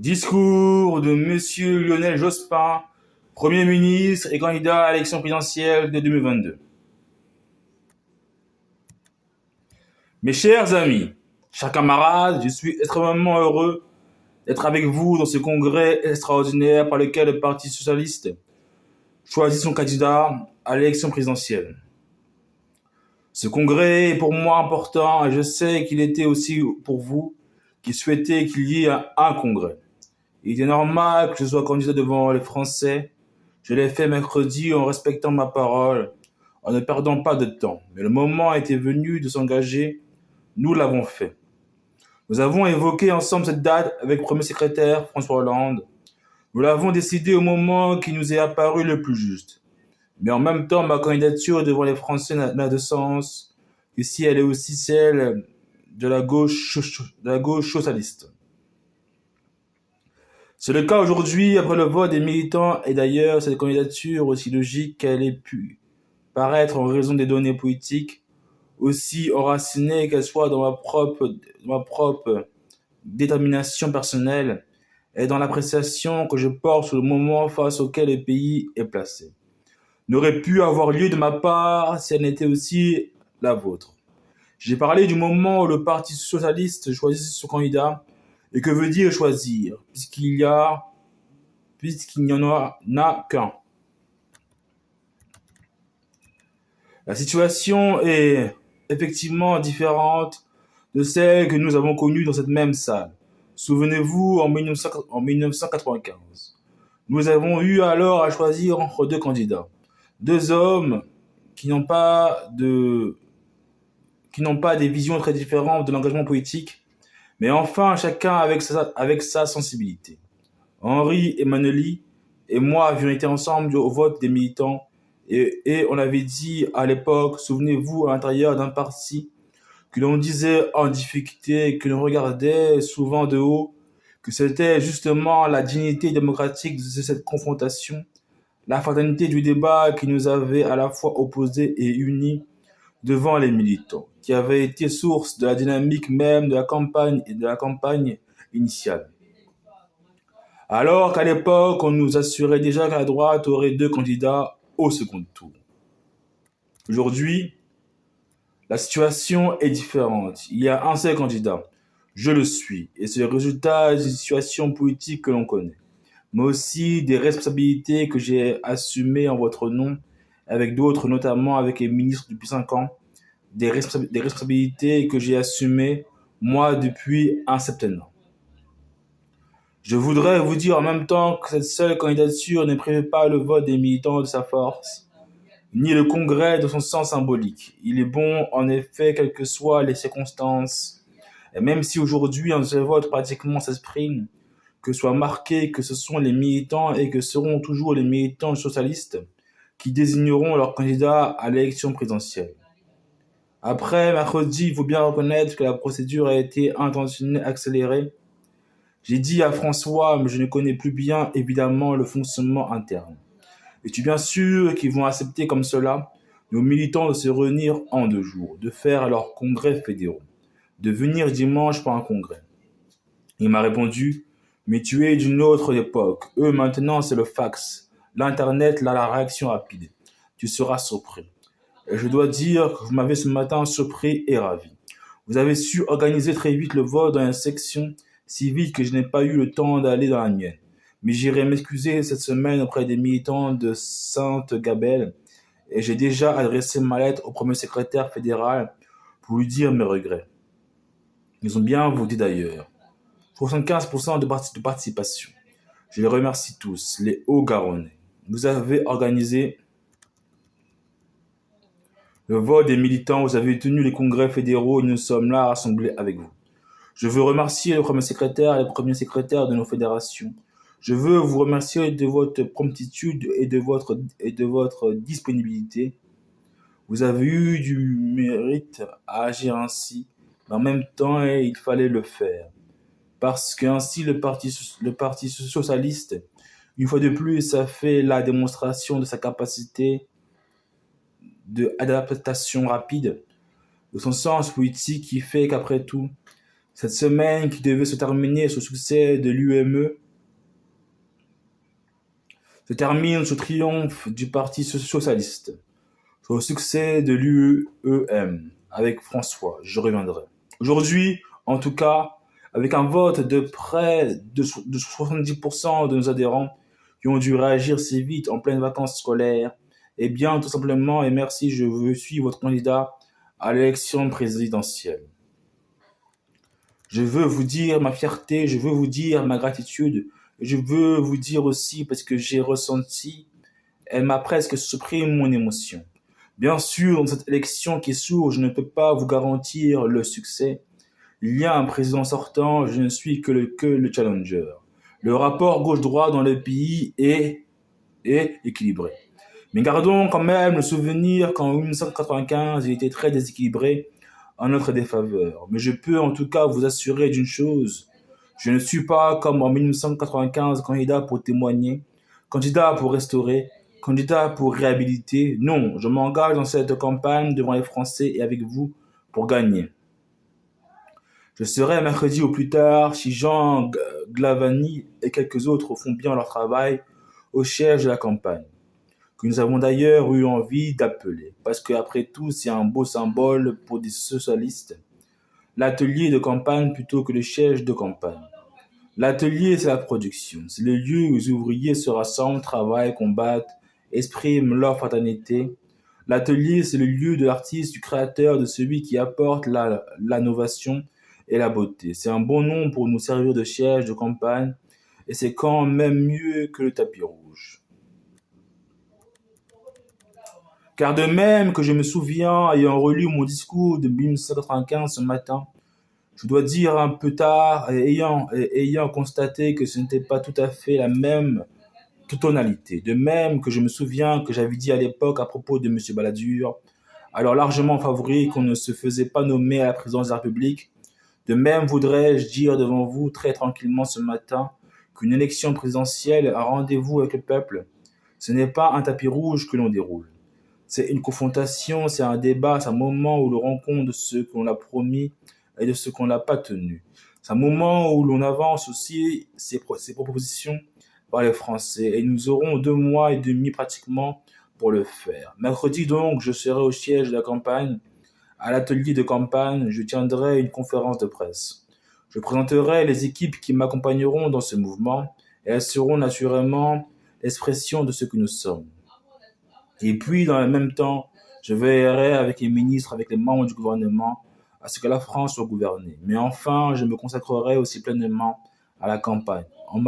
Discours de Monsieur Lionel Jospin, Premier ministre et candidat à l'élection présidentielle de 2022. Mes chers amis, chers camarades, je suis extrêmement heureux d'être avec vous dans ce congrès extraordinaire par lequel le Parti socialiste choisit son candidat à l'élection présidentielle. Ce congrès est pour moi important et je sais qu'il était aussi pour vous qui souhaitez qu'il y ait un congrès. Il est normal que je sois candidat devant les Français. Je l'ai fait mercredi en respectant ma parole, en ne perdant pas de temps. Mais le moment était venu de s'engager. Nous l'avons fait. Nous avons évoqué ensemble cette date avec le premier secrétaire François Hollande. Nous l'avons décidé au moment qui nous est apparu le plus juste. Mais en même temps, ma candidature devant les Français n'a de sens que si elle est aussi celle de la gauche socialiste. C'est le cas aujourd'hui, après le vote des militants, et d'ailleurs, cette candidature, aussi logique qu'elle ait pu paraître en raison des données politiques, aussi enracinée qu'elle soit dans ma propre détermination personnelle, et dans l'appréciation que je porte sur le moment face auquel le pays est placé, n'aurait pu avoir lieu de ma part si elle n'était aussi la vôtre. J'ai parlé du moment où le Parti socialiste choisit son candidat, et que veut dire choisir, puisqu'il n'y en a qu'un. La situation est effectivement différente de celle que nous avons connue dans cette même salle. Souvenez-vous, en 1995, nous avons eu alors à choisir entre deux candidats, deux hommes qui n'ont pas des visions très différentes de l'engagement politique, mais enfin chacun avec sa sensibilité. Henri Emmanuelli et moi avions été ensemble au vote des militants et on avait dit à l'époque, souvenez-vous, à l'intérieur d'un parti que l'on disait en difficulté, que l'on regardait souvent de haut, que c'était justement la dignité démocratique de cette confrontation, la fraternité du débat qui nous avait à la fois opposés et unis devant les militants, qui avait été source de la dynamique même de la campagne et de la campagne initiale. Alors qu'à l'époque, on nous assurait déjà que la droite aurait deux candidats au second tour. Aujourd'hui, la situation est différente. Il y a un seul candidat. Je le suis. Et c'est le résultat d'une situation politique que l'on connaît. Mais aussi des responsabilités que j'ai assumées en votre nom, avec d'autres, notamment avec les ministres depuis 5 ans. Des responsabilités que j'ai assumées, moi, depuis un septennat. Je voudrais vous dire en même temps que cette seule candidature ne prévient pas le vote des militants de sa force, ni le congrès de son sens symbolique. Il est bon, en effet, quelles que soient les circonstances, et même si aujourd'hui un seul vote pratiquement s'exprime, que soit marqué que ce sont les militants et que seront toujours les militants socialistes qui désigneront leurs candidats à l'élection présidentielle. Après, mercredi, il faut bien reconnaître que la procédure a été intentionnellement accélérée. J'ai dit à François, mais je ne connais plus bien, évidemment, le fonctionnement interne. Es-tu bien sûr qu'ils vont accepter comme cela, nos militants, de se réunir en 2 jours, de faire leurs congrès fédéraux, de venir dimanche pour un congrès? Il m'a répondu, mais tu es d'une autre époque. Eux, maintenant, c'est le fax, l'Internet, là, la réaction rapide. Tu seras surpris. Et je dois dire que vous m'avez ce matin surpris et ravi. Vous avez su organiser très vite le vote dans une section si vite que je n'ai pas eu le temps d'aller dans la mienne. Mais j'irai m'excuser cette semaine auprès des militants de Sainte-Gabelle et j'ai déjà adressé ma lettre au premier secrétaire fédéral pour lui dire mes regrets. Ils ont bien voté d'ailleurs. 75% de participation. Je les remercie tous, les Hauts-Garonnais. Vous avez organisé le vote des militants, vous avez tenu les congrès fédéraux et nous sommes là rassemblés avec vous. Je veux remercier le premier secrétaire et le premier secrétaire de nos fédérations. Je veux vous remercier de votre promptitude et de votre disponibilité. Vous avez eu du mérite à agir ainsi, mais en même temps, il fallait le faire. Parce qu'ainsi, le parti socialiste, une fois de plus, a fait la démonstration de sa capacité d'adaptation rapide, de son sens politique qui fait qu'après tout, Cette semaine qui devait se terminer sur le succès de l'UME se termine sur le triomphe du Parti socialiste, sur le succès de l'UEM avec François. Je reviendrai. Aujourd'hui, en tout cas, avec un vote de près de 70% de nos adhérents qui ont dû réagir si vite en pleine vacances scolaires, eh bien, tout simplement, et merci, je suis votre candidat à l'élection présidentielle. Je veux vous dire ma fierté, je veux vous dire ma gratitude, je veux vous dire aussi parce que j'ai ressenti, elle m'a presque supprimé mon émotion. Bien sûr, dans cette élection qui s'ouvre, je ne peux pas vous garantir le succès. Il y a un président sortant, je ne suis que le challenger. Le rapport gauche-droite dans le pays est équilibré. Mais gardons quand même le souvenir qu'en 1995, il était très déséquilibré en notre défaveur. Mais je peux en tout cas vous assurer d'une chose, je ne suis pas comme en 1995 candidat pour témoigner, candidat pour restaurer, candidat pour réhabiliter. Non, je m'engage dans cette campagne devant les Français et avec vous pour gagner. Je serai mercredi au plus tard si Jean Glavany et quelques autres font bien leur travail au siège de la campagne, que nous avons d'ailleurs eu envie d'appeler, parce qu'après tout, c'est un beau symbole pour des socialistes, l'atelier de campagne plutôt que le siège de campagne. L'atelier, c'est la production, c'est le lieu où les ouvriers se rassemblent, travaillent, combattent, expriment leur fraternité. L'atelier, c'est le lieu de l'artiste, du créateur, de celui qui apporte l'innovation et la beauté. C'est un bon nom pour nous servir de siège de campagne, et c'est quand même mieux que le tapis rouge. Car de même que je me souviens, ayant relu mon discours de 1995 ce matin, je dois dire un peu tard, ayant constaté que ce n'était pas tout à fait la même tonalité. De même que je me souviens que j'avais dit à l'époque à propos de M. Balladur, alors largement favori qu'on ne se faisait pas nommer à la présidence de la République, de même voudrais-je dire devant vous très tranquillement ce matin qu'une élection présidentielle, un rendez-vous avec le peuple, ce n'est pas un tapis rouge que l'on déroule. C'est une confrontation, c'est un débat, c'est un moment où l'on rend compte de ce qu'on a promis et de ce qu'on n'a pas tenu. C'est un moment où l'on avance aussi ses propositions par les Français. Et nous aurons 2 mois et demi pratiquement pour le faire. Mercredi donc, je serai au siège de la campagne. À l'atelier de campagne, je tiendrai une conférence de presse. Je présenterai les équipes qui m'accompagneront dans ce mouvement et elles seront naturellement l'expression de ce que nous sommes. Et puis, dans le même temps, je veillerai avec les ministres, avec les membres du gouvernement, à ce que la France soit gouvernée. Mais enfin, je me consacrerai aussi pleinement à la campagne. On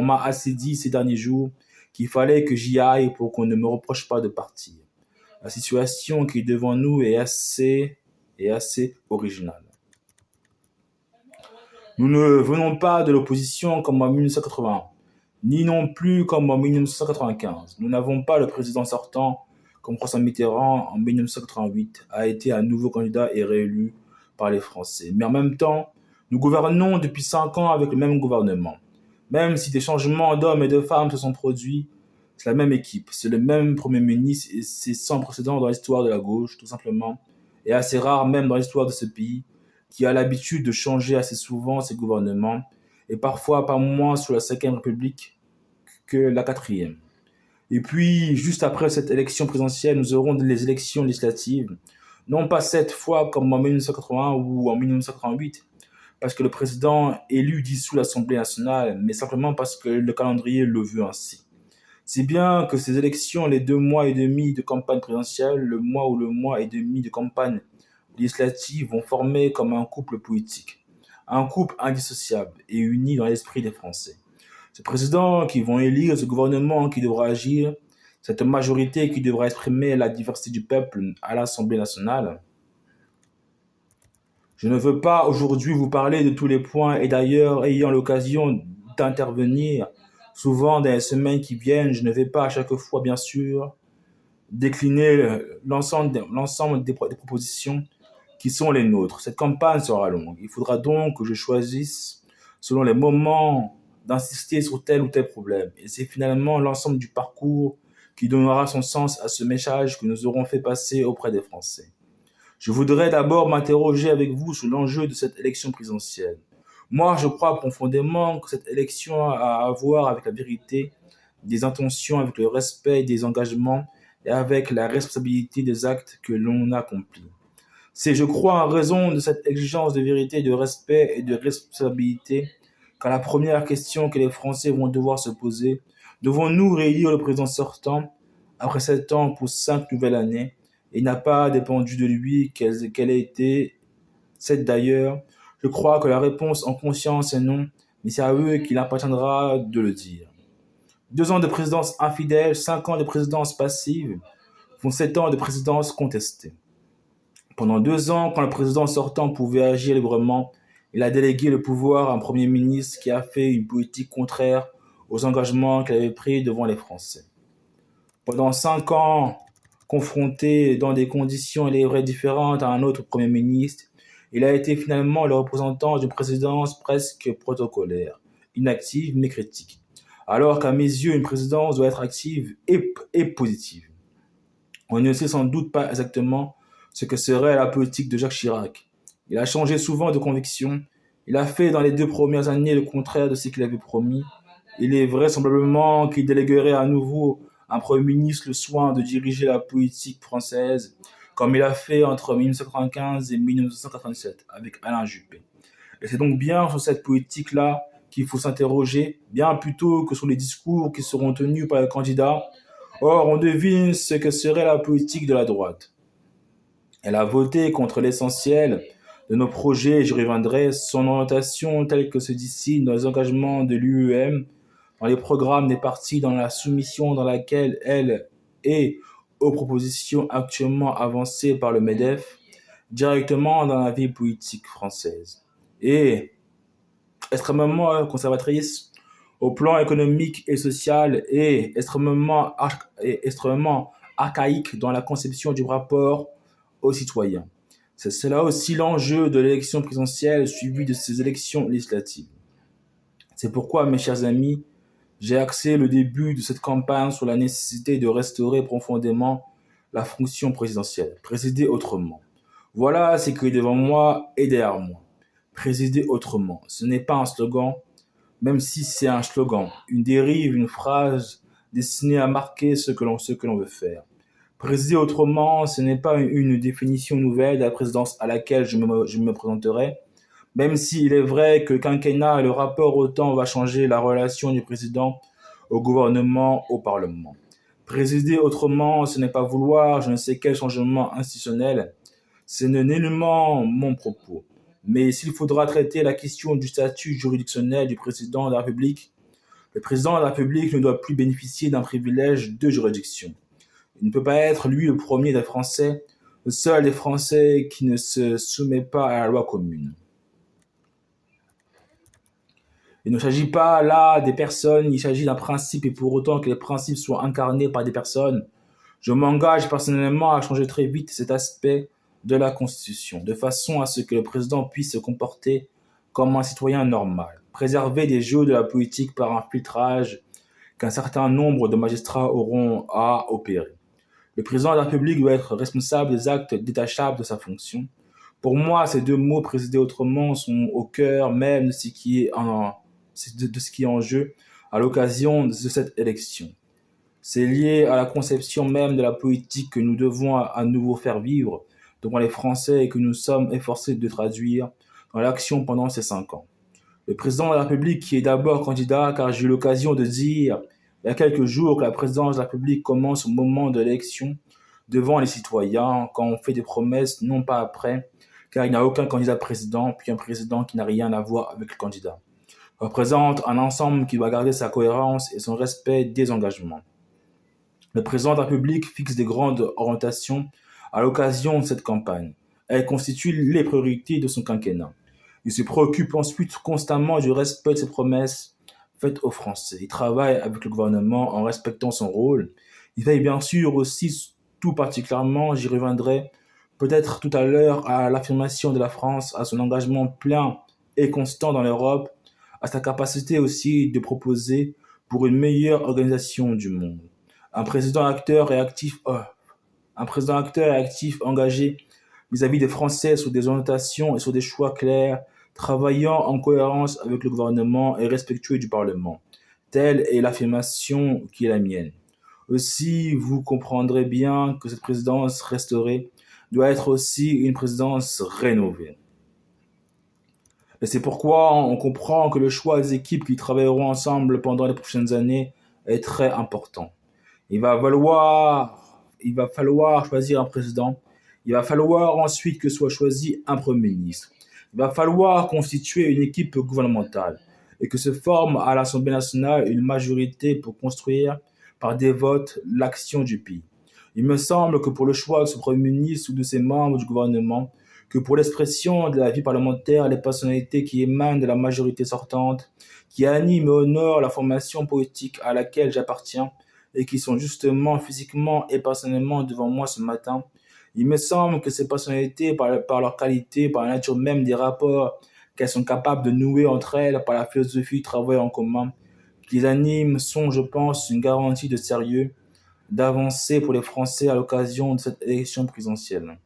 m'a assez dit ces derniers jours qu'il fallait que j'y aille pour qu'on ne me reproche pas de partir. La situation qui est devant nous est assez originale. Nous ne venons pas de l'opposition comme en 1981, ni non plus comme en 1995. Nous n'avons pas le président sortant comme François Mitterrand en 1988 a été un nouveau candidat et réélu par les Français. Mais en même temps, nous gouvernons depuis 5 ans avec le même gouvernement. Même si des changements d'hommes et de femmes se sont produits, c'est la même équipe, c'est le même Premier ministre et c'est sans précédent dans l'histoire de la gauche, tout simplement, et assez rare même dans l'histoire de ce pays, qui a l'habitude de changer assez souvent ses gouvernements, et parfois pas moins sous la Cinquième République que la Quatrième. Et puis, juste après cette élection présidentielle, nous aurons les élections législatives, non pas cette fois comme en 1981 ou en 1988, parce que le président élu dissout l'Assemblée nationale, mais simplement parce que le calendrier le veut ainsi. Si bien que ces élections, les 2 mois et demi de campagne présidentielle, le mois ou le mois et demi de campagne législative vont former comme un couple politique, un couple indissociable et uni dans l'esprit des Français. Ce président qui vont élire, ce gouvernement qui devra agir, cette majorité qui devra exprimer la diversité du peuple à l'Assemblée nationale. Je ne veux pas aujourd'hui vous parler de tous les points et d'ailleurs, ayant l'occasion d'intervenir souvent dans les semaines qui viennent, je ne vais pas à chaque fois, bien sûr, décliner l'ensemble des propositions qui sont les nôtres. Cette campagne sera longue. Il faudra donc que je choisisse, selon les moments, d'insister sur tel ou tel problème. Et c'est finalement l'ensemble du parcours qui donnera son sens à ce message que nous aurons fait passer auprès des Français. Je voudrais d'abord m'interroger avec vous sur l'enjeu de cette élection présidentielle. Moi, je crois profondément que cette élection a à voir avec la vérité des intentions, avec le respect des engagements et avec la responsabilité des actes que l'on accomplit. C'est, je crois, en raison de cette exigence de vérité, de respect et de responsabilité, qu'à la première question que les Français vont devoir se poser, devons-nous réélire le président sortant après 7 ans pour 5 nouvelles années? Il n'a pas dépendu de lui quelle a été cette d'ailleurs. Je crois que la réponse en conscience est non, mais c'est à eux qu'il appartiendra de le dire. 2 ans de présidence infidèle, 5 ans de présidence passive, font 7 ans de présidence contestée. Pendant 2 ans, quand le président sortant pouvait agir librement, il a délégué le pouvoir à un Premier ministre qui a fait une politique contraire aux engagements qu'il avait pris devant les Français. Pendant 5 ans, confronté dans des conditions il est vrai différentes à un autre Premier ministre, il a été finalement le représentant d'une présidence presque protocolaire, inactive mais critique. Alors qu'à mes yeux, une présidence doit être active et positive. On ne sait sans doute pas exactement ce que serait la politique de Jacques Chirac. Il a changé souvent de conviction. Il a fait dans les 2 premières années le contraire de ce qu'il avait promis. Il est vraisemblablement qu'il déléguerait à nouveau un Premier ministre le soin de diriger la politique française, comme il a fait entre 1995 et 1987 avec Alain Juppé. Et c'est donc bien sur cette politique-là qu'il faut s'interroger, bien plutôt que sur les discours qui seront tenus par les candidats. Or, on devine ce que serait la politique de la droite. Elle a voté contre l'essentiel de nos projets, j'y reviendrai, son orientation telle que se dessine dans les engagements de l'UEM, dans les programmes des partis, dans la soumission dans laquelle elle est aux propositions actuellement avancées par le MEDEF, directement dans la vie politique française. Et extrêmement conservatrice au plan économique et social et extrêmement archaïque dans la conception du rapport aux citoyens. C'est là aussi l'enjeu de l'élection présidentielle suivie de ces élections législatives. C'est pourquoi, mes chers amis, j'ai axé le début de cette campagne sur la nécessité de restaurer profondément la fonction présidentielle, présider autrement. Voilà ce qui est devant moi et derrière moi. Présider autrement, ce n'est pas un slogan, même si c'est un slogan, une dérive, une phrase destinée à marquer ce que l'on veut faire. Présider autrement, ce n'est pas une définition nouvelle de la présidence à laquelle je me présenterai, même s'il est vrai que le quinquennat et le rapport au temps va changer la relation du président au gouvernement, au Parlement. Présider autrement, ce n'est pas vouloir je ne sais quel changement institutionnel, ce n'est nullement mon propos. Mais s'il faudra traiter la question du statut juridictionnel du président de la République, le président de la République ne doit plus bénéficier d'un privilège de juridiction. Il ne peut pas être, lui, le premier des Français, le seul des Français qui ne se soumet pas à la loi commune. Il ne s'agit pas là des personnes, il s'agit d'un principe et pour autant que les principes soient incarnés par des personnes, je m'engage personnellement à changer très vite cet aspect de la Constitution, de façon à ce que le président puisse se comporter comme un citoyen normal, préserver des jeux de la politique par un filtrage qu'un certain nombre de magistrats auront à opérer. Le président de la République doit être responsable des actes détachables de sa fonction. Pour moi, ces deux mots, présider autrement, sont au cœur même de ce qui est en jeu à l'occasion de cette élection. C'est lié à la conception même de la politique que nous devons à nouveau faire vivre devant les Français et que nous sommes efforcés de traduire dans l'action pendant ces 5 ans. Le président de la République qui est d'abord candidat, car j'ai eu l'occasion de dire il y a quelques jours que la présidence de la République commence au moment de l'élection devant les citoyens, quand on fait des promesses, non pas après, car il n'y a aucun candidat président, puis un président qui n'a rien à voir avec le candidat. Représente un ensemble qui doit garder sa cohérence et son respect des engagements. Le président de la République fixe des grandes orientations à l'occasion de cette campagne. Elles constituent les priorités de son quinquennat. Il se préoccupe ensuite constamment du respect de ses promesses faites aux Français. Il travaille avec le gouvernement en respectant son rôle. Il veille bien sûr aussi, tout particulièrement, j'y reviendrai peut-être tout à l'heure, à l'affirmation de la France, à son engagement plein et constant dans l'Europe, à sa capacité aussi de proposer pour une meilleure organisation du monde. Un président acteur et actif engagé vis-à-vis des Français sur des orientations et sur des choix clairs, travaillant en cohérence avec le gouvernement et respectueux du Parlement. Telle est l'affirmation qui est la mienne. Aussi, vous comprendrez bien que cette présidence restaurée doit être aussi une présidence rénovée. Et c'est pourquoi on comprend que le choix des équipes qui travailleront ensemble pendant les prochaines années est très important. Il va falloir choisir un président. Il va falloir ensuite que soit choisi un premier ministre. Il va falloir constituer une équipe gouvernementale et que se forme à l'Assemblée nationale une majorité pour construire par des votes l'action du pays. Il me semble que pour le choix de ce premier ministre ou de ses membres du gouvernement, que pour l'expression de la vie parlementaire, les personnalités qui émanent de la majorité sortante, qui animent et honorent la formation politique à laquelle j'appartiens, et qui sont justement physiquement et personnellement devant moi ce matin, il me semble que ces personnalités, par leur qualité, par la nature même des rapports qu'elles sont capables de nouer entre elles, par la philosophie du travail en commun, qui les animent, sont, je pense, une garantie de sérieux, d'avancée pour les Français à l'occasion de cette élection présidentielle.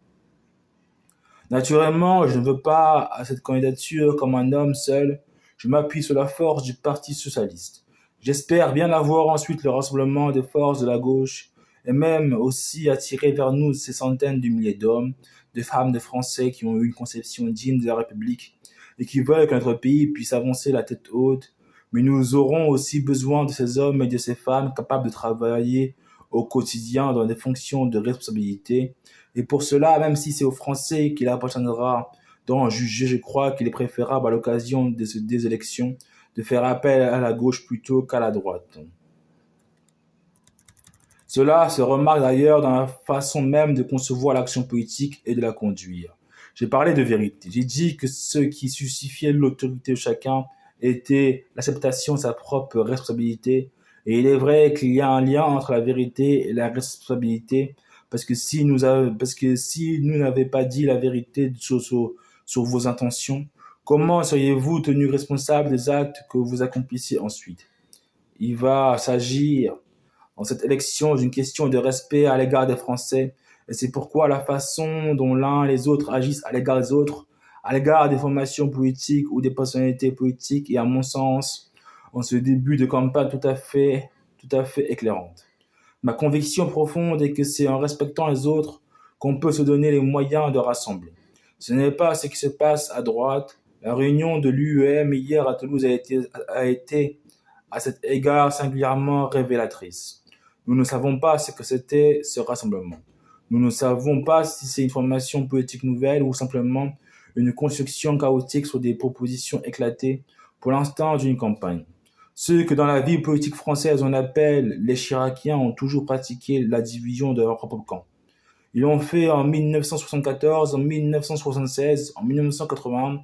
Naturellement, je ne veux pas à cette candidature comme un homme seul. Je m'appuie sur la force du Parti socialiste. J'espère bien avoir ensuite le rassemblement des forces de la gauche et même aussi attirer vers nous ces centaines de milliers d'hommes, de femmes, de Français qui ont eu une conception digne de la République et qui veulent que notre pays puisse avancer la tête haute. Mais nous aurons aussi besoin de ces hommes et de ces femmes capables de travailler au quotidien dans des fonctions de responsabilité et pour cela, même si c'est aux Français qu'il appartiendra d'en juger, je crois qu'il est préférable à l'occasion des élections de faire appel à la gauche plutôt qu'à la droite. Cela se remarque d'ailleurs dans la façon même de concevoir l'action politique et de la conduire. J'ai parlé de vérité. J'ai dit que ce qui justifiait l'autorité de chacun était l'acceptation de sa propre responsabilité. Et il est vrai qu'il y a un lien entre la vérité et la responsabilité, parce que si nous n'avez pas dit la vérité sur vos intentions, comment seriez-vous tenu responsable des actes que vous accomplissiez ensuite? Il va s'agir dans cette élection d'une question de respect à l'égard des Français, et c'est pourquoi la façon dont l'un et les autres agissent à l'égard des autres, à l'égard des formations politiques ou des personnalités politiques, est à mon sens, en ce début de campagne tout à fait éclairante. Ma conviction profonde est que c'est en respectant les autres qu'on peut se donner les moyens de rassembler. Ce n'est pas ce qui se passe à droite. La réunion de l'UEM hier à Toulouse a été à cet égard singulièrement révélatrice. Nous ne savons pas ce que c'était ce rassemblement. Nous ne savons pas si c'est une formation politique nouvelle ou simplement une construction chaotique sur des propositions éclatées pour l'instant d'une campagne. Ceux que dans la vie politique française on appelle les Chiraciens ont toujours pratiqué la division de leur propre camp. Ils l'ont fait en 1974, en 1976, en 1980,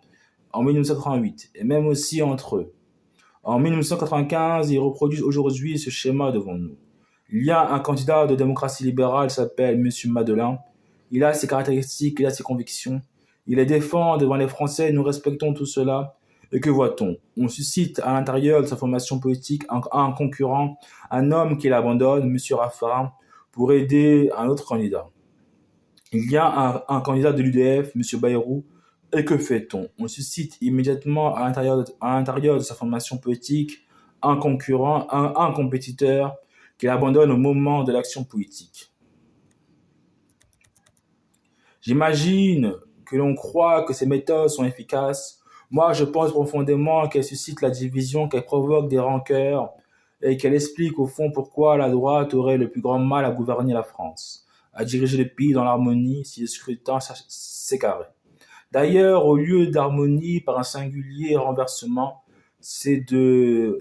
en 1988, et même aussi entre eux. En 1995, ils reproduisent aujourd'hui ce schéma devant nous. Il y a un candidat de démocratie libérale, il s'appelle M. Madeleine. Il a ses caractéristiques, il a ses convictions. Il les défend devant les Français, nous respectons tout cela. Et que voit-on? On suscite à l'intérieur de sa formation politique un concurrent, un homme qui l'abandonne, M. Raffarin, pour aider un autre candidat. Il y a un candidat de l'UDF, M. Bayrou, et que fait-on? On suscite immédiatement à l'intérieur de sa formation politique un concurrent, un compétiteur qu'il abandonne au moment de l'action politique. J'imagine que l'on croit que ces méthodes sont efficaces. Moi, je pense profondément qu'elles suscitent la division, qu'elles provoquent des rancœurs et qu'elles expliquent au fond pourquoi la droite aurait le plus grand mal à gouverner la France, à diriger le pays dans l'harmonie si le scrutin s'écarrait. D'ailleurs, au lieu d'harmonie par un singulier renversement, c'est de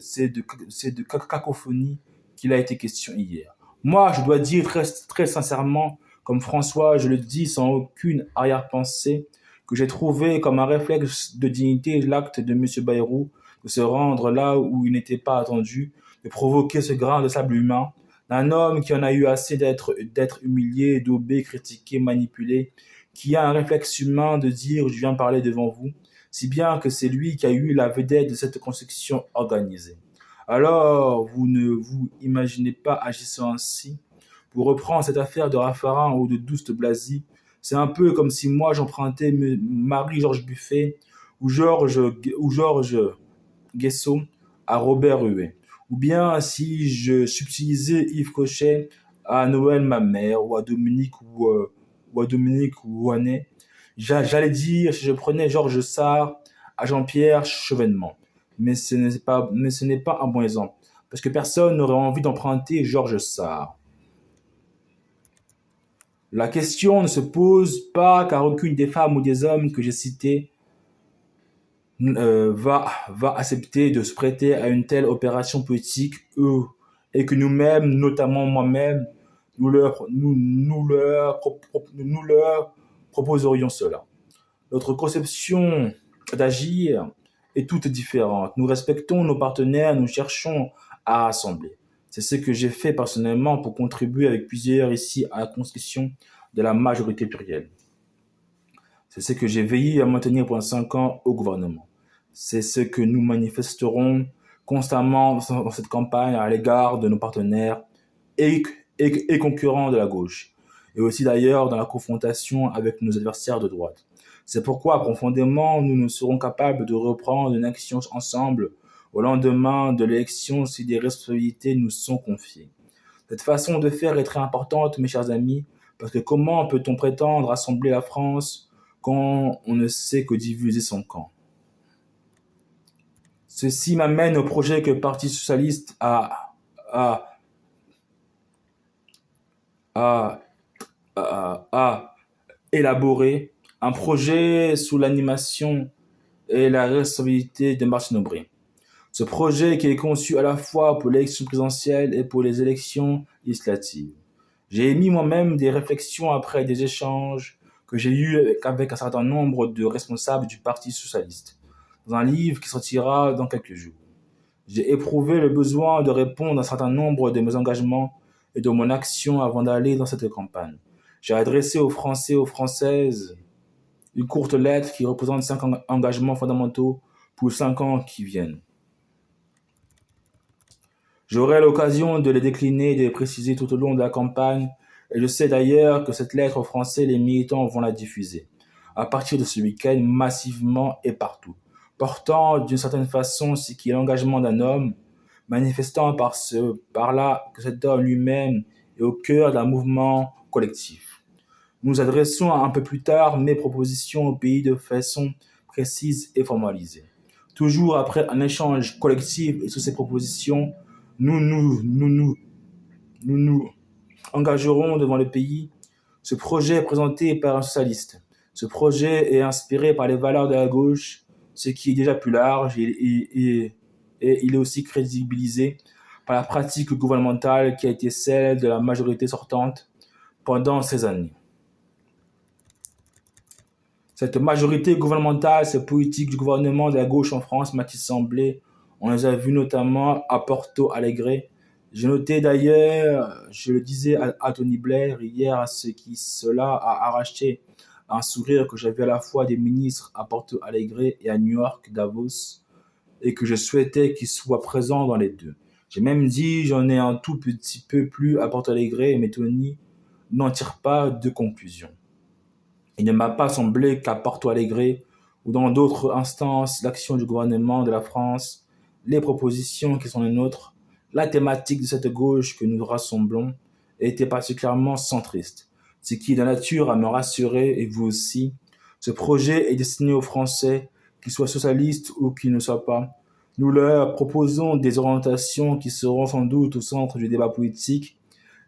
cacophonie qu'il a été question hier. Moi, je dois dire très sincèrement, comme François, je le dis sans aucune arrière-pensée, que j'ai trouvé comme un réflexe de dignité l'acte de M. Bayrou de se rendre là où il n'était pas attendu, de provoquer ce grain de sable humain, d'un homme qui en a eu assez d'être humilié, daubé, critiqué, manipulé, qui a un réflexe humain de dire je viens parler devant vous, si bien que c'est lui qui a eu la vedette de cette construction organisée. Alors, vous ne vous imaginez pas agissant ainsi. Pour reprendre cette affaire de Raffarin ou de Douste Blazy, C'est un peu comme si moi j'empruntais Marie-Georges Buffet ou Georges Guessot à Robert Huet. Ou bien si je subtilisais Yves Cochet à Noël ma mère ou à Dominique Rouanet, j'allais dire si je prenais Georges Sard à Jean-Pierre Chevènement. Mais ce n'est pas un bon exemple, parce que personne n'aurait envie d'emprunter Georges Sard. La question ne se pose pas car aucune des femmes ou des hommes que j'ai cités va accepter de se prêter à une telle opération politique et que nous-mêmes, notamment moi-même, nous leur proposerions cela. Notre conception d'agir est toute différente. Nous respectons nos partenaires, nous cherchons à rassembler. C'est ce que j'ai fait personnellement pour contribuer avec plusieurs ici à la construction de la majorité plurielle. C'est ce que j'ai veillé à maintenir pendant 5 ans au gouvernement. C'est ce que nous manifesterons constamment dans cette campagne à l'égard de nos partenaires et, et concurrents de la gauche, et aussi d'ailleurs dans la confrontation avec nos adversaires de droite. C'est pourquoi profondément nous ne serons capables de reprendre une action ensemble au lendemain de l'élection si des responsabilités nous sont confiées. Cette façon de faire est très importante, mes chers amis, parce que comment peut-on prétendre rassembler la France quand on ne sait que diviser son camp? Ceci m'amène au projet que le Parti socialiste a, a, a élaboré, un projet sous l'animation et la responsabilité de Martine Aubry. Ce projet qui est conçu à la fois pour l'élection présidentielle et pour les élections législatives. J'ai émis moi-même des réflexions après des échanges que j'ai eus avec un certain nombre de responsables du Parti socialiste, dans un livre qui sortira dans quelques jours. J'ai éprouvé le besoin de répondre à un certain nombre de mes engagements et de mon action avant d'aller dans cette campagne. J'ai adressé aux Français et aux Françaises une courte lettre qui représente 5 engagements fondamentaux pour 5 ans qui viennent. J'aurai l'occasion de les décliner et de les préciser tout au long de la campagne, et je sais d'ailleurs que cette lettre aux Français, les militants vont la diffuser, à partir de ce week-end, massivement et partout, portant d'une certaine façon ce qui est l'engagement d'un homme, manifestant par là que cet homme lui-même est au cœur d'un mouvement collectif. Nous adressons un peu plus tard mes propositions au pays de façon précise et formalisée. Toujours après un échange collectif et sous ces propositions, nous engagerons devant le pays. Ce projet est présenté par un socialiste. Ce projet est inspiré par les valeurs de la gauche, ce qui est déjà plus large et il est aussi crédibilisé par la pratique gouvernementale qui a été celle de la majorité sortante pendant ces années. Cette majorité gouvernementale, cette politique du gouvernement de la gauche en France m'a-t-il semblé. On les a vus notamment à Porto Alegre. J'ai noté d'ailleurs, je le disais à Tony Blair hier, à ce qui cela a arraché un sourire que j'avais à la fois des ministres à Porto Alegre et à New York, Davos, et que je souhaitais qu'ils soient présents dans les deux. J'ai même dit, j'en ai un tout petit peu plus à Porto Alegre, mais Tony n'en tire pas de conclusion. Il ne m'a pas semblé qu'à Porto Alegre ou dans d'autres instances, l'action du gouvernement de la France, les propositions qui sont les nôtres, la thématique de cette gauche que nous rassemblons était particulièrement centriste, ce qui est de nature à me rassurer, et vous aussi. Ce projet est destiné aux Français, qu'ils soient socialistes ou qu'ils ne soient pas. Nous leur proposons des orientations qui seront sans doute au centre du débat politique,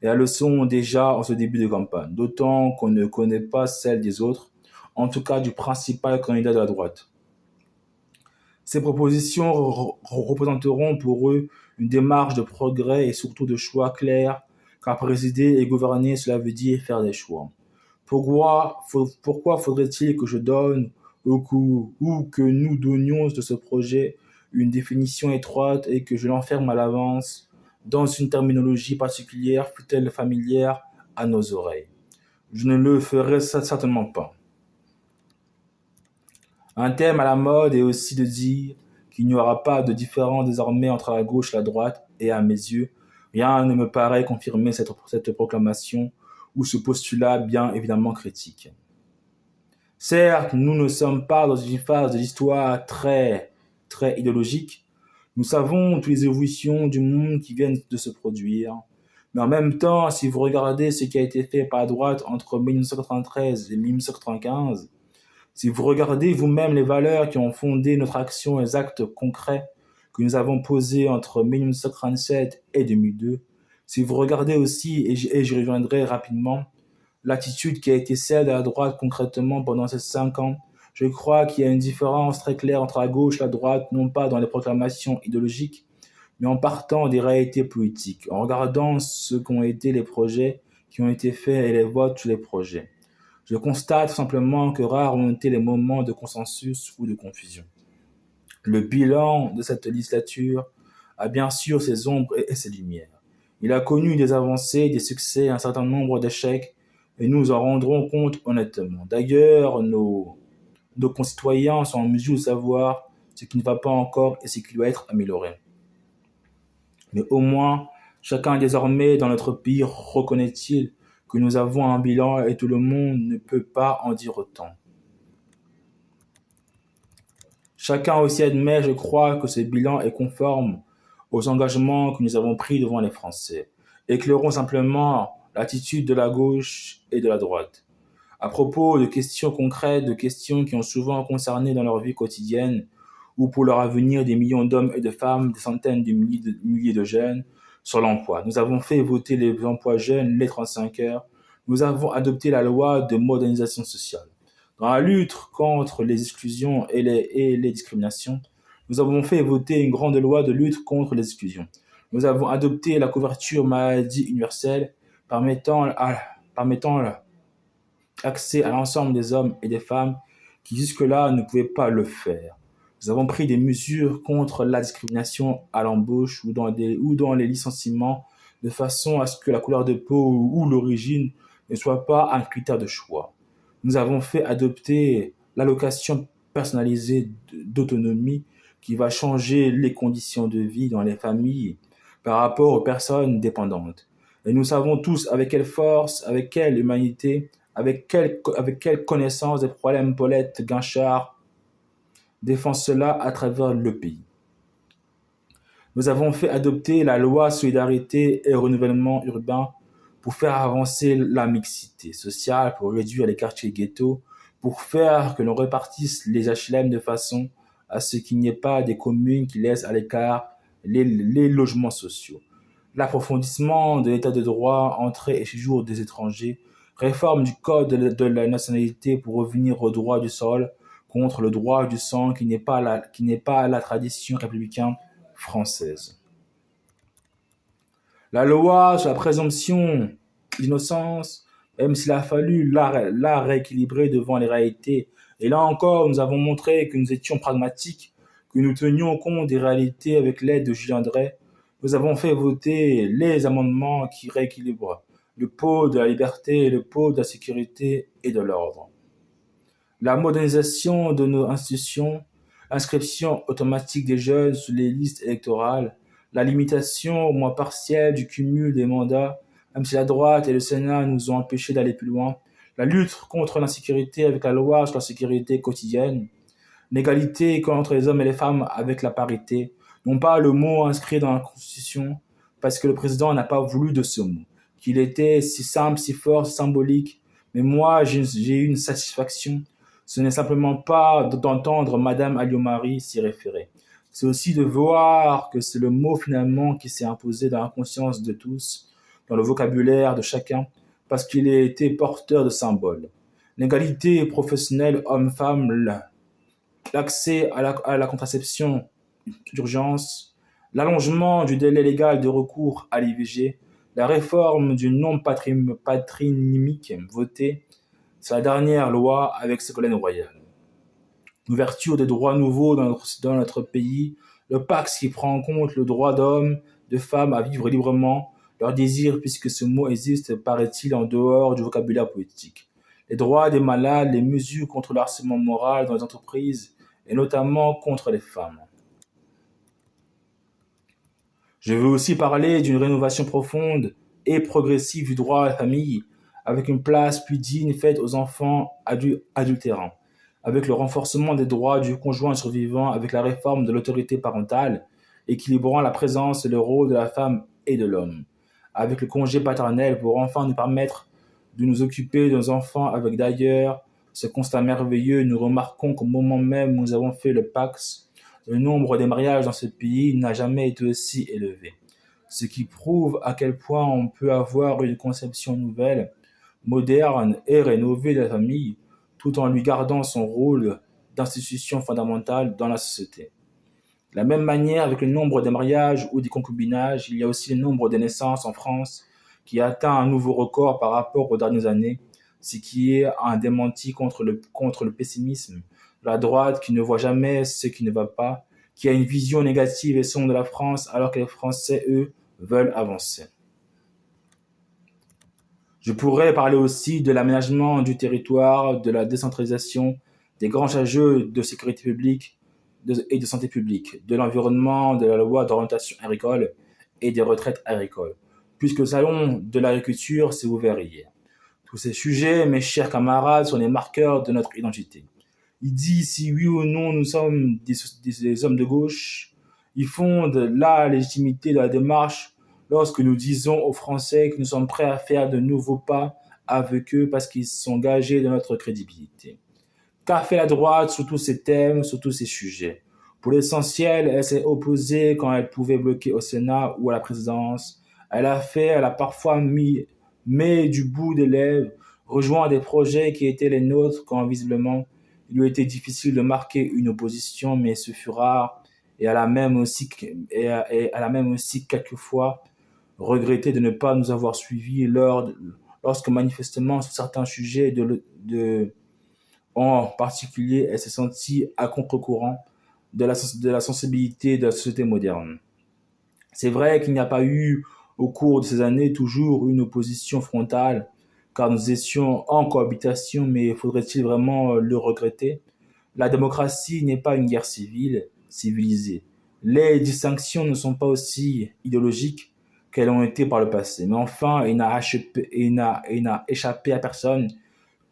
et elles le sont déjà en ce début de campagne, d'autant qu'on ne connaît pas celles des autres, en tout cas du principal candidat de la droite. Ces propositions représenteront pour eux une démarche de progrès et surtout de choix clairs, car présider et gouverner, cela veut dire faire des choix. Pourquoi faudrait-il que je donne ou que nous donnions de ce projet une définition étroite et que je l'enferme à l'avance dans une terminologie particulière, fût-elle familière à nos oreilles? Je ne le ferai certainement pas. Un thème à la mode est aussi de dire qu'il n'y aura pas de différence désormais entre la gauche et la droite, et à mes yeux, rien ne me paraît confirmer cette proclamation ou ce postulat bien évidemment critique. Certes, nous ne sommes pas dans une phase de l'histoire très idéologique. Nous savons toutes les évolutions du monde qui viennent de se produire. Mais en même temps, si vous regardez ce qui a été fait par la droite entre 1993 et 1995, si vous regardez vous-même les valeurs qui ont fondé notre action et les actes concrets que nous avons posés entre 1937 et 2002, si vous regardez aussi, et j'y reviendrai rapidement, l'attitude qui a été celle de la droite concrètement pendant ces 5 ans, je crois qu'il y a une différence très claire entre la gauche et la droite, non pas dans les proclamations idéologiques, mais en partant des réalités politiques, en regardant ce qu'ont été les projets qui ont été faits et les votes sur les projets. Je constate simplement que rares ont été les moments de consensus ou de confusion. Le bilan de cette législature a bien sûr ses ombres et ses lumières. Il a connu des avancées, des succès, un certain nombre d'échecs, et nous en rendrons compte honnêtement. D'ailleurs, nos concitoyens sont en mesure de savoir ce qui ne va pas encore et ce qui doit être amélioré. Mais au moins, chacun désormais dans notre pays reconnaît-il que nous avons un bilan et tout le monde ne peut pas en dire autant. Chacun aussi admet, je crois, que ce bilan est conforme aux engagements que nous avons pris devant les Français. Éclairons simplement l'attitude de la gauche et de la droite. À propos de questions concrètes, de questions qui ont souvent concerné dans leur vie quotidienne ou pour leur avenir des millions d'hommes et de femmes, des centaines de milliers de jeunes, sur l'emploi. Nous avons fait voter les emplois jeunes, les 35 heures. Nous avons adopté la loi de modernisation sociale. Dans la lutte contre les exclusions et les discriminations, nous avons fait voter une grande loi de lutte contre les exclusions. Nous avons adopté la couverture maladie universelle permettant l'accès à l'ensemble des hommes et des femmes qui jusque-là ne pouvaient pas le faire. Nous avons pris des mesures contre la discrimination à l'embauche ou dans les licenciements de façon à ce que la couleur de peau ou l'origine ne soit pas un critère de choix. Nous avons fait adopter l'allocation personnalisée d'autonomie qui va changer les conditions de vie dans les familles par rapport aux personnes dépendantes. Et nous savons tous avec quelle force, avec quelle humanité, avec quelle connaissance des problèmes Paulette Guinchard défend cela à travers le pays. Nous avons fait adopter la loi solidarité et renouvellement urbain pour faire avancer la mixité sociale, pour réduire les quartiers ghettos, pour faire que l'on répartisse les HLM de façon à ce qu'il n'y ait pas des communes qui laissent à l'écart les logements sociaux. L'approfondissement de l'état de droit, entrée et séjour des étrangers, réforme du code de la nationalité pour revenir au droit du sol contre le droit du sang qui n'est pas la tradition républicaine française. La loi sur la présomption d'innocence, même s'il a fallu la rééquilibrer devant les réalités. Et là encore, nous avons montré que nous étions pragmatiques, que nous tenions compte des réalités avec l'aide de Julien Drey. Nous avons fait voter les amendements qui rééquilibrent le pôle de la liberté et le pôle de la sécurité et de l'ordre. La modernisation de nos institutions, l'inscription automatique des jeunes sur les listes électorales, la limitation au moins partielle du cumul des mandats, même si la droite et le Sénat nous ont empêchés d'aller plus loin, la lutte contre l'insécurité avec la loi sur la sécurité quotidienne, l'égalité entre les hommes et les femmes avec la parité, non pas le mot inscrit dans la Constitution, parce que le président n'a pas voulu de ce mot, qu'il était si simple, si fort, si symbolique, mais moi j'ai eu une satisfaction. Ce n'est simplement pas d'entendre Madame Alliot-Marie s'y référer. C'est aussi de voir que c'est le mot finalement qui s'est imposé dans la conscience de tous, dans le vocabulaire de chacun, parce qu'il a été porteur de symboles. L'égalité professionnelle homme-femme, l'accès à la contraception d'urgence, l'allongement du délai légal de recours à l'IVG, la réforme du nom patronymique votée, c'est la dernière loi avec Ségolène Royal. L'ouverture des droits nouveaux dans notre pays, le Pax qui prend en compte le droit d'hommes, de femmes à vivre librement leur désir, puisque ce mot existe, paraît-il, en dehors du vocabulaire politique. Les droits des malades, les mesures contre le harcèlement moral dans les entreprises, et notamment contre les femmes. Je veux aussi parler d'une rénovation profonde et progressive du droit à la famille, avec une place plus digne faite aux enfants adultérants, avec le renforcement des droits du conjoint survivant, avec la réforme de l'autorité parentale, équilibrant la présence et le rôle de la femme et de l'homme, avec le congé paternel pour enfin nous permettre de nous occuper de nos enfants, avec d'ailleurs ce constat merveilleux, nous remarquons qu'au moment même où nous avons fait le Pax, le nombre des mariages dans ce pays n'a jamais été aussi élevé. Ce qui prouve à quel point on peut avoir une conception nouvelle, moderne et rénovée de la famille, tout en lui gardant son rôle d'institution fondamentale dans la société. De la même manière, avec le nombre des mariages ou des concubinages, il y a aussi le nombre de naissances en France qui a atteint un nouveau record par rapport aux dernières années, ce qui est un démenti contre le pessimisme de la droite qui ne voit jamais ce qui ne va pas, qui a une vision négative et sombre de la France alors que les Français, eux, veulent avancer. Je pourrais parler aussi de l'aménagement du territoire, de la décentralisation, des grands enjeux de sécurité publique et de santé publique, de l'environnement, de la loi d'orientation agricole et des retraites agricoles, puisque le salon de l'agriculture s'est ouvert hier. Tous ces sujets, mes chers camarades, sont les marqueurs de notre identité. Il dit si oui ou non nous sommes des hommes de gauche. Ils fondent la légitimité de la démarche lorsque nous disons aux Français que nous sommes prêts à faire de nouveaux pas avec eux parce qu'ils sont gagés de notre crédibilité. Qu'a fait la droite sur tous ces thèmes, sur tous ces sujets? Pour l'essentiel, elle s'est opposée quand elle pouvait bloquer au Sénat ou à la présidence. Elle a parfois mis du bout des lèvres, rejoint des projets qui étaient les nôtres quand visiblement il lui était difficile de marquer une opposition, mais ce fut rare et elle a même aussi quelquefois regretté de ne pas nous avoir suivis lorsque manifestement sur certains sujets en particulier, elle s'est sentie à contre-courant de la sensibilité de la société moderne. C'est vrai qu'il n'y a pas eu, au cours de ces années, toujours une opposition frontale, car nous étions en cohabitation, mais faudrait-il vraiment le regretter? La démocratie n'est pas une guerre civile, civilisée. Les distinctions ne sont pas aussi idéologiques qu'elles ont été par le passé. Mais enfin, il n'a échappé à personne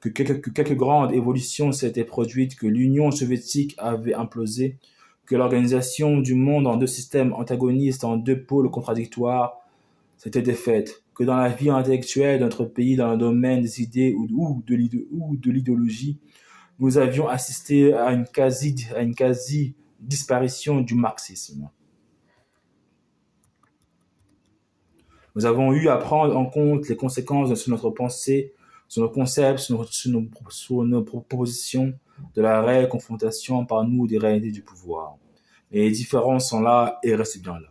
que quelques grandes évolutions s'étaient produites, que l'Union soviétique avait implosé, que l'organisation du monde en deux systèmes antagonistes, en deux pôles contradictoires, s'était défaite, que dans la vie intellectuelle de notre pays, dans le domaine des idées ou de l'idéologie, nous avions assisté à une quasi disparition du marxisme. Nous avons eu à prendre en compte les conséquences sur notre pensée, sur nos concepts, sur nos propositions, de la réelle confrontation par nous des réalités du pouvoir. Et les différences sont là et restent bien là.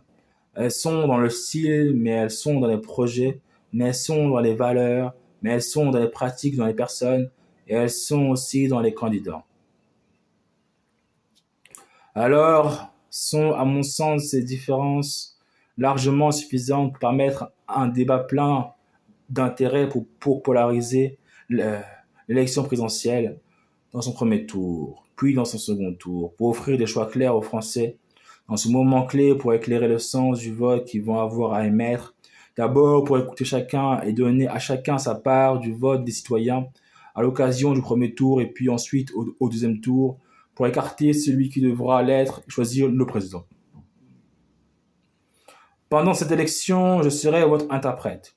Elles sont dans le style, mais elles sont dans les projets, mais elles sont dans les valeurs, mais elles sont dans les pratiques, dans les personnes, et elles sont aussi dans les candidats. Alors, sont à mon sens ces différences largement suffisantes pour permettre un débat plein d'intérêt pour polariser l'élection présidentielle dans son premier tour, puis dans son second tour, pour offrir des choix clairs aux Français dans ce moment clé pour éclairer le sens du vote qu'ils vont avoir à émettre. D'abord pour écouter chacun et donner à chacun sa part du vote des citoyens à l'occasion du premier tour et puis ensuite au deuxième tour pour écarter celui qui devra l'être et choisir le président. Pendant cette élection, je serai votre interprète.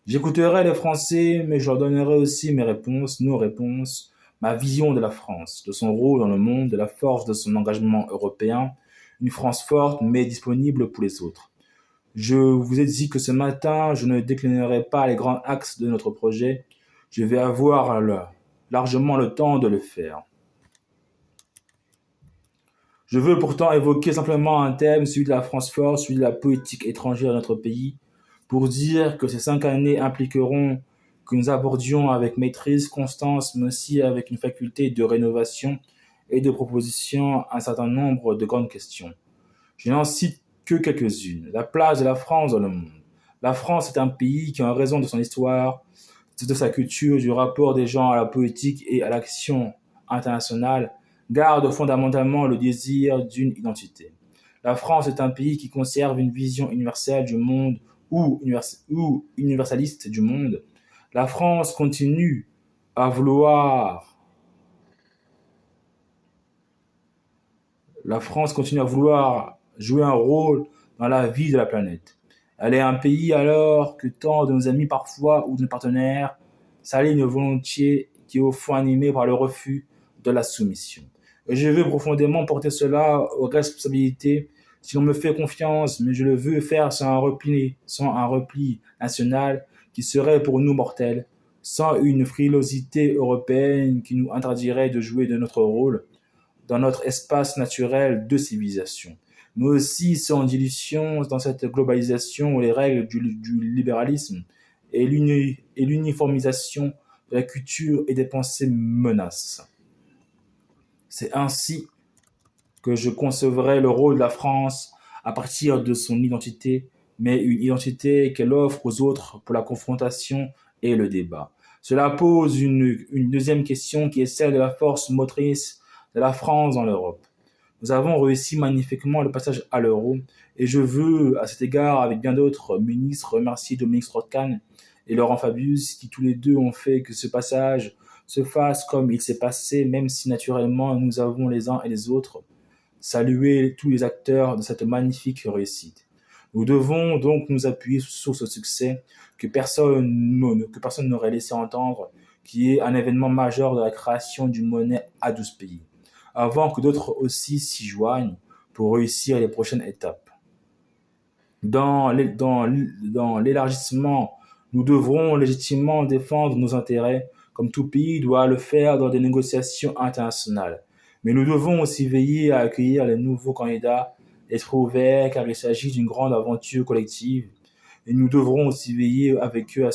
J'écouterai les Français, mais je leur donnerai aussi mes réponses, nos réponses, ma vision de la France, de son rôle dans le monde, de la force de son engagement européen, une France forte mais disponible pour les autres. Je vous ai dit que ce matin, je ne déclinerai pas les grands axes de notre projet. Je vais avoir largement le temps de le faire. Je veux pourtant évoquer simplement un thème, celui de la France forte, celui de la politique étrangère de notre pays, pour dire que ces 5 années impliqueront que nous abordions avec maîtrise, constance, mais aussi avec une faculté de rénovation et de proposition un certain nombre de grandes questions. Je n'en cite que quelques-unes. La place de la France dans le monde. La France est un pays qui, en raison de son histoire, de sa culture, du rapport des gens à la politique et à l'action internationale, garde fondamentalement le désir d'une identité. La France est un pays qui conserve une vision universelle du monde ou universaliste du monde. La France continue à vouloir La France continue à vouloir jouer un rôle dans la vie de la planète. Elle est un pays alors que tant de nos amis parfois ou de nos partenaires s'alignent volontiers qui est au fond animé par le refus de la soumission. Et je veux profondément porter cela aux responsabilités si l'on me fait confiance, mais je le veux faire sans un repli national qui serait pour nous mortel, sans une frilosité européenne qui nous interdirait de jouer de notre rôle dans notre espace naturel de civilisation, mais aussi sans dilution dans cette globalisation où les règles du libéralisme et l'uniformisation de la culture et des pensées menacent. C'est ainsi que je concevrais le rôle de la France à partir de son identité, mais une identité qu'elle offre aux autres pour la confrontation et le débat. Cela pose une deuxième question qui est celle de la force motrice de la France dans l'Europe. Nous avons réussi magnifiquement le passage à l'euro et je veux, à cet égard, avec bien d'autres ministres, remercier Dominique Strauss-Kahn et Laurent Fabius qui tous les deux ont fait que ce passage se fasse comme il s'est passé, même si naturellement nous avons les uns et les autres salué tous les acteurs de cette magnifique réussite. Nous devons donc nous appuyer sur ce succès que personne n'aurait laissé entendre, qui est un événement majeur de la création d'une monnaie à 12 pays, avant que d'autres aussi s'y joignent pour réussir les prochaines étapes. Dans l'élargissement, nous devrons légitimement défendre nos intérêts, comme tout pays doit le faire dans des négociations internationales. Mais nous devons aussi veiller à accueillir les nouveaux candidats, être ouverts car il s'agit d'une grande aventure collective. Et nous devrons aussi veiller avec eux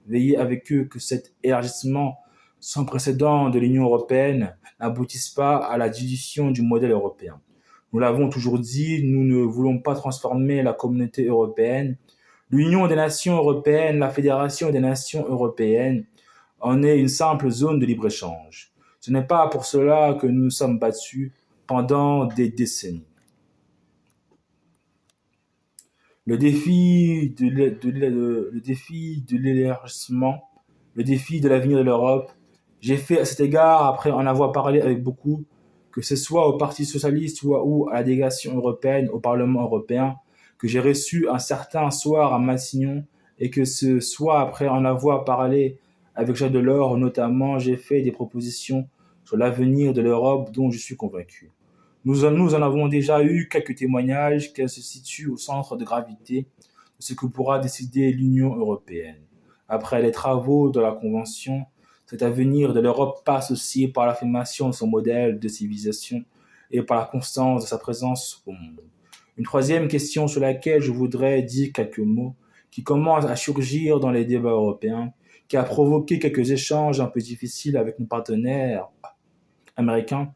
veiller avec eux que cet élargissement sans précédent de l'Union européenne n'aboutisse pas à la dilution du modèle européen. Nous l'avons toujours dit, nous ne voulons pas transformer la communauté européenne. L'Union des nations européennes, la Fédération des nations européennes, en est une simple zone de libre-échange. Ce n'est pas pour cela que nous nous sommes battus pendant des décennies. Le défi de l'élargissement, le défi de l'avenir de l'Europe, j'ai fait à cet égard, après en avoir parlé avec beaucoup, que ce soit au Parti socialiste ou à la délégation européenne au Parlement européen, que j'ai reçu un certain soir à Matignon, et que ce soit après en avoir parlé avec Jacques Delors notamment, j'ai fait des propositions sur l'avenir de l'Europe dont je suis convaincu. Nous en avons déjà eu quelques témoignages qu'elle se situe au centre de gravité de ce que pourra décider l'Union européenne. Après les travaux de la Convention, cet avenir de l'Europe passe aussi par l'affirmation de son modèle de civilisation et par la constance de sa présence au monde. Une troisième question sur laquelle je voudrais dire quelques mots, qui commence à surgir dans les débats européens, qui a provoqué quelques échanges un peu difficiles avec nos partenaires américains,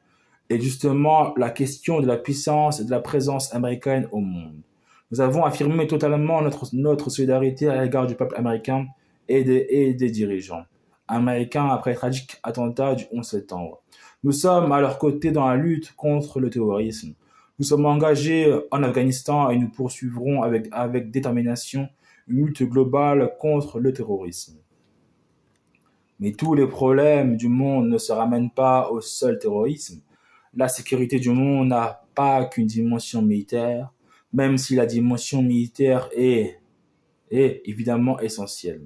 est justement la question de la puissance et de la présence américaine au monde. Nous avons affirmé totalement notre solidarité à l'égard du peuple américain et des dirigeants américains après les tragiques attentats du 11 septembre. Nous sommes à leur côté dans la lutte contre le terrorisme. Nous sommes engagés en Afghanistan et nous poursuivrons avec détermination une lutte globale contre le terrorisme. Mais tous les problèmes du monde ne se ramènent pas au seul terrorisme. La sécurité du monde n'a pas qu'une dimension militaire, même si la dimension militaire est évidemment essentielle.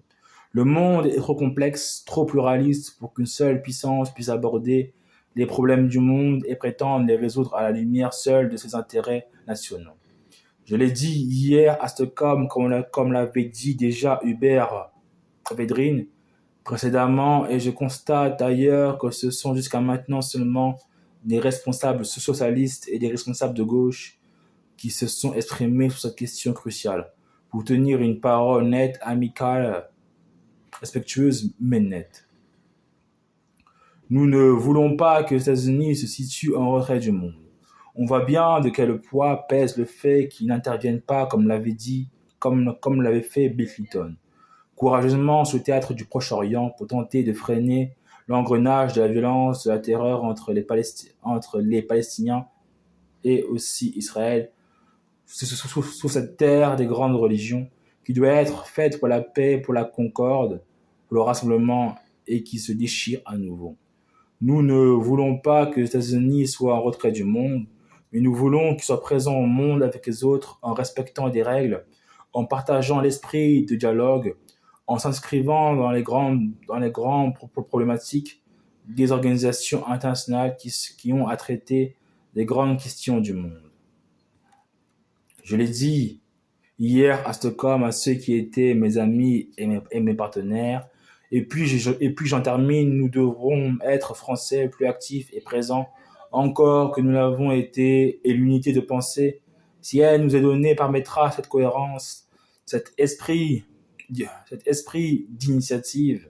Le monde est trop complexe, trop pluraliste pour qu'une seule puissance puisse aborder les problèmes du monde et prétendre les résoudre à la lumière seule de ses intérêts nationaux. Je l'ai dit hier à Stockholm, comme l'avait dit déjà Hubert Védrine précédemment, et je constate d'ailleurs que ce sont jusqu'à maintenant seulement des responsables socialistes et des responsables de gauche qui se sont exprimés sur cette question cruciale, pour tenir une parole nette, amicale, respectueuse, mais nette. Nous ne voulons pas que les États-Unis se situent en retrait du monde. On voit bien de quel poids pèse le fait qu'ils n'interviennent pas, comme l'avait fait Bill Clinton, courageusement sur le théâtre du Proche-Orient pour tenter de freiner l'engrenage de la violence, de la terreur entre les Palestiniens et aussi Israël, sur cette terre des grandes religions, qui doit être faite pour la paix, pour la concorde, pour le rassemblement et qui se déchire à nouveau. Nous ne voulons pas que les États-Unis soient en retrait du monde, mais nous voulons qu'ils soient présents au monde avec les autres en respectant des règles, en partageant l'esprit de dialogue, en s'inscrivant dans les grandes problématiques des organisations internationales qui ont à traiter des grandes questions du monde. Je l'ai dit hier à Stockholm à ceux qui étaient mes amis et mes partenaires. Et puis j'en termine, nous devrons être français plus actifs et présents encore que nous l'avons été et l'unité de pensée, si elle nous est donnée, permettra cette cohérence, cet esprit d'initiative,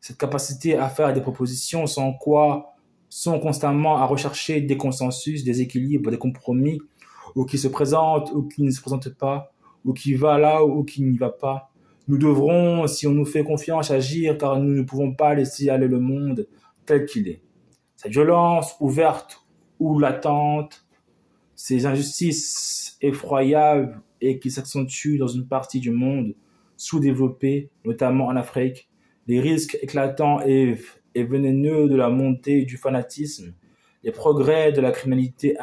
cette capacité à faire des propositions sans quoi sont constamment à rechercher des consensus, des équilibres, des compromis, ou qui se présentent ou qui ne se présentent pas, ou qui va là ou qui n'y va pas. Nous devrons, si on nous fait confiance, agir car nous ne pouvons pas laisser aller le monde tel qu'il est. Cette violence ouverte ou latente, ces injustices effroyables et qui s'accentuent dans une partie du monde sous-développée, notamment en Afrique, les risques éclatants et vénéneux de la montée du fanatisme, les progrès de la criminalité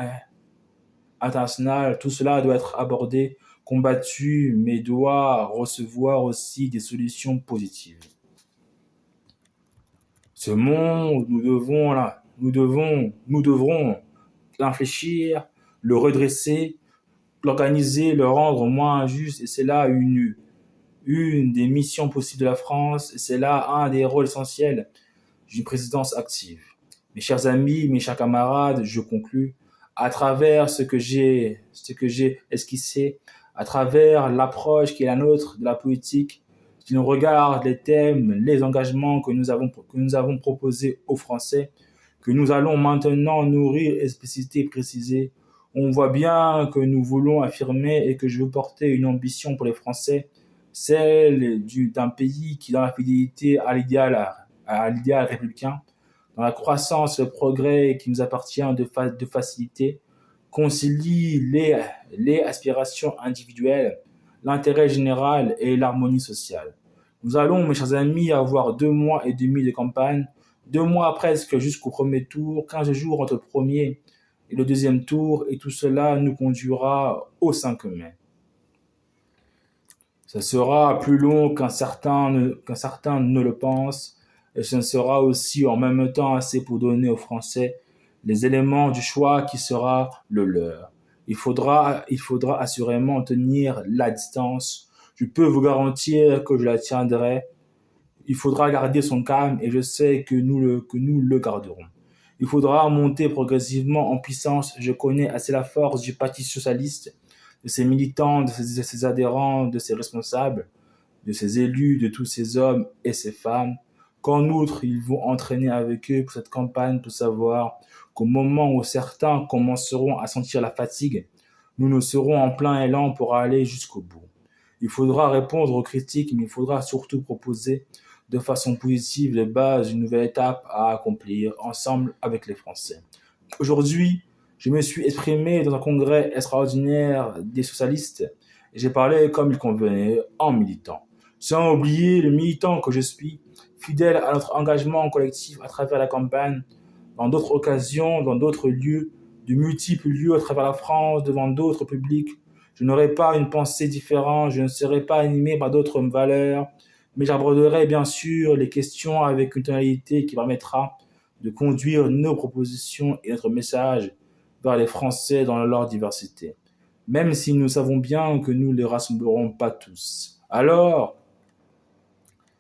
internationale, tout cela doit être abordé, combattu, mais doit recevoir aussi des solutions positives. Ce monde, nous devrons l'infléchir, le redresser, l'organiser, le rendre moins injuste, et c'est là une des missions possibles de la France, et c'est là un des rôles essentiels d'une présidence active. Mes chers amis, mes chers camarades, je conclus, à travers ce que j'ai esquissé, à travers l'approche qui est la nôtre de la politique, qui nous regarde les thèmes, les engagements que nous avons proposés aux Français, que nous allons maintenant nourrir, expliciter, préciser. On voit bien que nous voulons affirmer et que je veux porter une ambition pour les Français, celle d'un pays qui, dans la fidélité à l'idéal républicain, dans la croissance et le progrès qui nous appartient de faciliter, concilie les aspirations individuelles, l'intérêt général et l'harmonie sociale. Nous allons, mes chers amis, avoir 2 mois et demi de campagne, 2 mois presque jusqu'au premier tour, 15 jours entre le premier et le deuxième tour, et tout cela nous conduira au 5 mai. Ce sera plus long qu'un certain ne le pense, et ce ne sera aussi en même temps assez pour donner aux Français les éléments du choix qui sera le leur. Il faudra assurément tenir la distance. Je peux vous garantir que je la tiendrai. Il faudra garder son calme et je sais que nous le garderons. Il faudra monter progressivement en puissance. Je connais assez la force du Parti socialiste, de ses militants, de ses adhérents, de ses responsables, de ses élus, de tous ces hommes et ces femmes, qu'en outre, ils vont entraîner avec eux pour cette campagne pour savoir qu'au moment où certains commenceront à sentir la fatigue, nous nous serons en plein élan pour aller jusqu'au bout. Il faudra répondre aux critiques, mais il faudra surtout proposer de façon positive les bases d'une nouvelle étape à accomplir ensemble avec les Français. Aujourd'hui, je me suis exprimé dans un congrès extraordinaire des socialistes et j'ai parlé comme il convenait en militant. Sans oublier le militant que je suis, fidèle à notre engagement collectif à travers la campagne, dans d'autres occasions, dans d'autres lieux, de multiples lieux à travers la France, devant d'autres publics. Je n'aurai pas une pensée différente, je ne serai pas animé par d'autres valeurs, mais j'aborderai bien sûr les questions avec une tonalité qui permettra de conduire nos propositions et notre message vers les Français dans leur diversité, même si nous savons bien que nous ne les rassemblerons pas tous. Alors,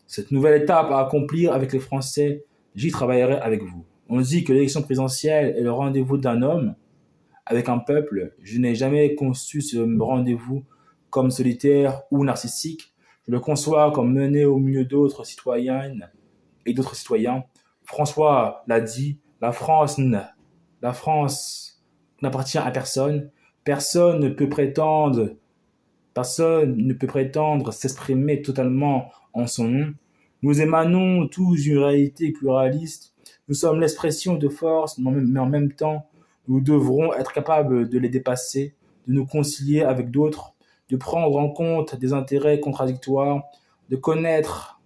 cette nouvelle étape à accomplir avec les Français, j'y travaillerai avec vous. On dit que l'élection présidentielle est le rendez-vous d'un homme avec un peuple. Je n'ai jamais conçu ce rendez-vous comme solitaire ou narcissique. Je le conçois comme mené au milieu d'autres citoyennes et d'autres citoyens. François l'a dit, la France n'appartient à personne. Personne ne peut prétendre s'exprimer totalement en son nom. Nous émanons tous d'une réalité pluraliste. Nous sommes l'expression de force, mais en même temps, nous devrons être capables de les dépasser, de nous concilier avec d'autres, de prendre en compte des intérêts contradictoires, de connaître,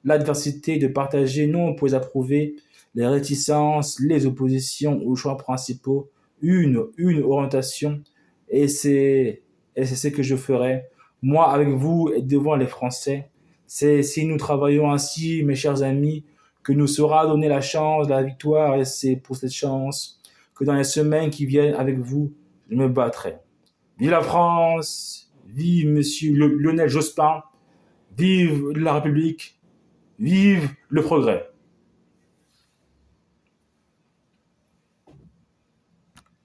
l'adversité, de partager non pour les approuver, les réticences, les oppositions aux choix principaux, une orientation, et c'est ce que je ferai, moi avec vous et devant les Français. C'est si nous travaillons ainsi, mes chers amis, que nous sera donnée la chance, la victoire, et c'est pour cette chance que dans les semaines qui viennent avec vous, je me battrai. Vive la France, vive Monsieur Lionel Jospin, vive la République, vive le progrès.